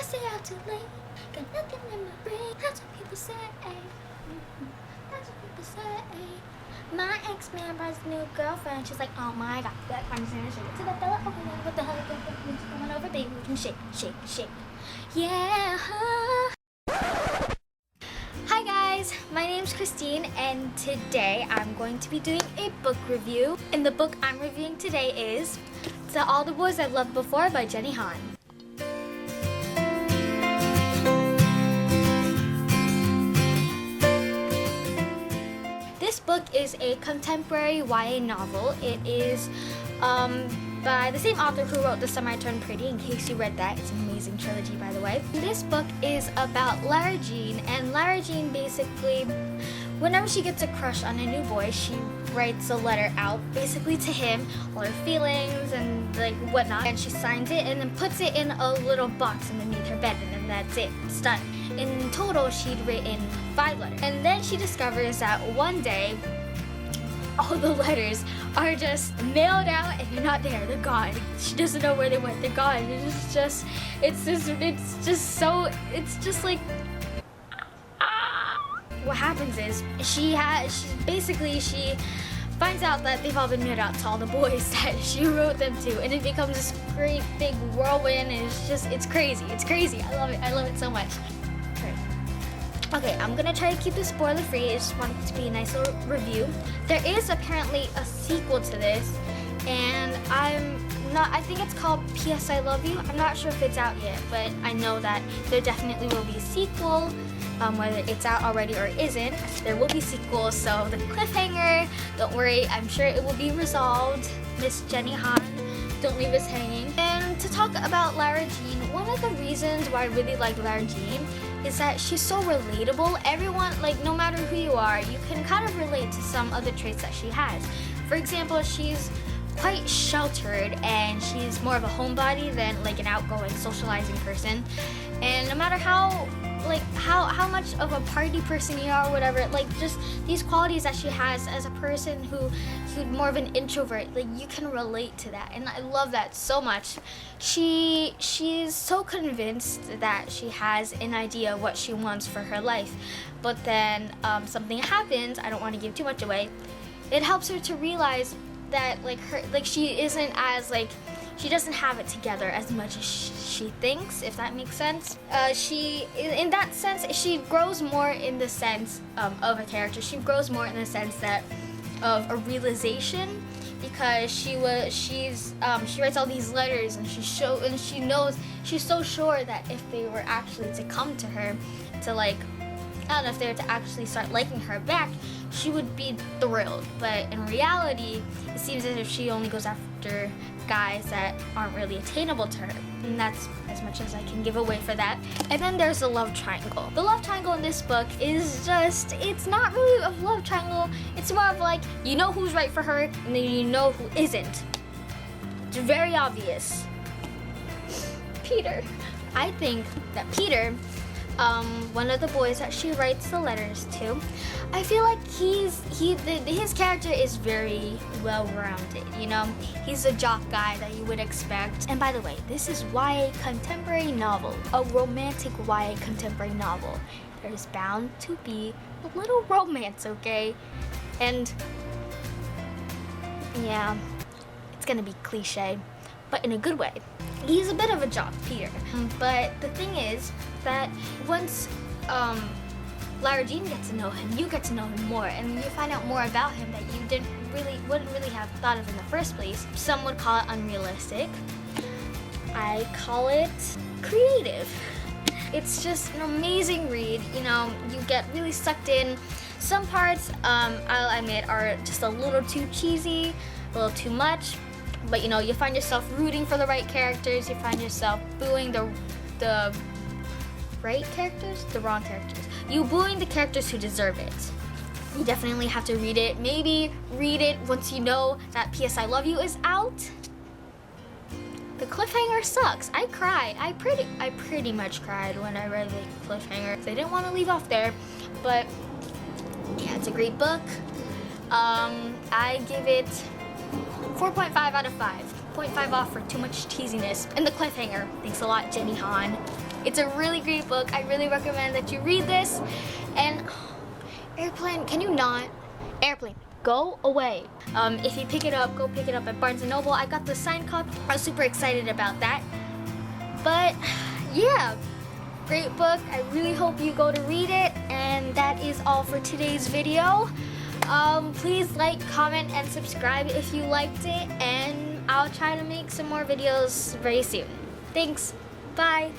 stay out too late. Got nothing in my brain. That's what people say. That's what people say. My ex-man brought his new girlfriend. She's like, oh my god, that conversation. Shake it to the fella. Oh yeah, what the hell is that? What's going over, baby? We can shake, shake, shake. Yeah. Hi guys, my name's Christine, and today I'm going to be doing a book review. And the book I'm reviewing today is To All the Boys I've Loved Before by Jenny Han. This book is a contemporary YA novel. It is by the same author who wrote The Summer I Turned Pretty, in case you read that. It's an amazing trilogy, by the way. This book is about Lara Jean, and Lara Jean basically, whenever she gets a crush on a new boy, she writes a letter out basically to him, all her feelings and like whatnot, and she signs it and then puts it in a little box underneath her bed, and then that's it. It's done. In total, she'd written 5 letters. And then she discovers that one day, all the letters are just mailed out and they're not there. They're gone. She doesn't know where they went. They're gone. It's just like, what happens is she finds out that they've all been mailed out to all the boys that she wrote them to, and it becomes this great big whirlwind, and it's crazy. It's crazy. I love it. I love it so much. Okay, I'm gonna try to keep this spoiler free. I just want it to be a nice little review. There is apparently a sequel to this, and I think it's called P.S. I Love You. I'm not sure if it's out yet, but I know that there definitely will be a sequel. Whether it's out already or isn't, there will be sequels. So the cliffhanger, don't worry, I'm sure it will be resolved. Miss Jenny Han, don't leave us hanging. And to talk about Lara Jean, one of the reasons why I really like Lara Jean is that she's so relatable. Everyone, like, no matter who you are, you can kind of relate to some of the traits that she has. For example, she's quite sheltered, and she's more of a homebody than like an outgoing socializing person. And no matter how much of a party person you are or whatever, like, just these qualities that she has as a person who's more of an introvert, like, you can relate to that, and I love that so much. She's so convinced that she has an idea of what she wants for her life, but then something happens. I don't want to give too much away. It helps her to realize that she isn't as she doesn't have it together as much as she thinks, if that makes sense. In that sense, she grows more in the sense of a character. She grows more in the sense that of a realization, because she writes all these letters, and she knows, she's so sure that if they were actually to come to her to I don't know, if they were to actually start liking her back, she would be thrilled. But in reality, it seems as if she only goes after guys that aren't really attainable to her. And that's as much as I can give away for that. And then there's the love triangle. The love triangle in this book is just, it's not really a love triangle. It's more of you know who's right for her, and then you know who isn't. It's very obvious. Peter. I think that Peter, one of the boys that she writes the letters to, I feel like his character is very well-rounded, you know? He's a jock guy that you would expect. And by the way, this is YA contemporary novel, a romantic YA contemporary novel. There's bound to be a little romance, okay? And yeah, it's gonna be cliche, but in a good way. He's a bit of a jock, Peter. But the thing is that once Lara Jean gets to know him, you get to know him more, and you find out more about him that you wouldn't really have thought of in the first place. Some would call it unrealistic. I call it creative. It's just an amazing read. You know, you get really sucked in. Some parts, I'll admit, are just a little too cheesy, a little too much. But you know, you find yourself rooting for the right characters. You find yourself booing the right characters, the wrong characters. You booing the characters who deserve it. You definitely have to read it. Maybe read it once you know that P.S. I Love You is out. The cliffhanger sucks. I cried. I pretty much cried when I read the cliffhanger. I didn't want to leave off there, but yeah, it's a great book. I give it 4.5 out of 5. 0.5 off for too much cheesiness. And the cliffhanger. Thanks a lot, Jenny Han. It's a really great book. I really recommend that you read this. And Airplane, can you not? Airplane, go away. If you pick it up, go pick it up at Barnes & Noble. I got the signed copy. I was super excited about that. But yeah, great book. I really hope you go to read it. And that is all for today's video. Please like, comment, and subscribe if you liked it. And I'll try to make some more videos very soon. Thanks. Bye.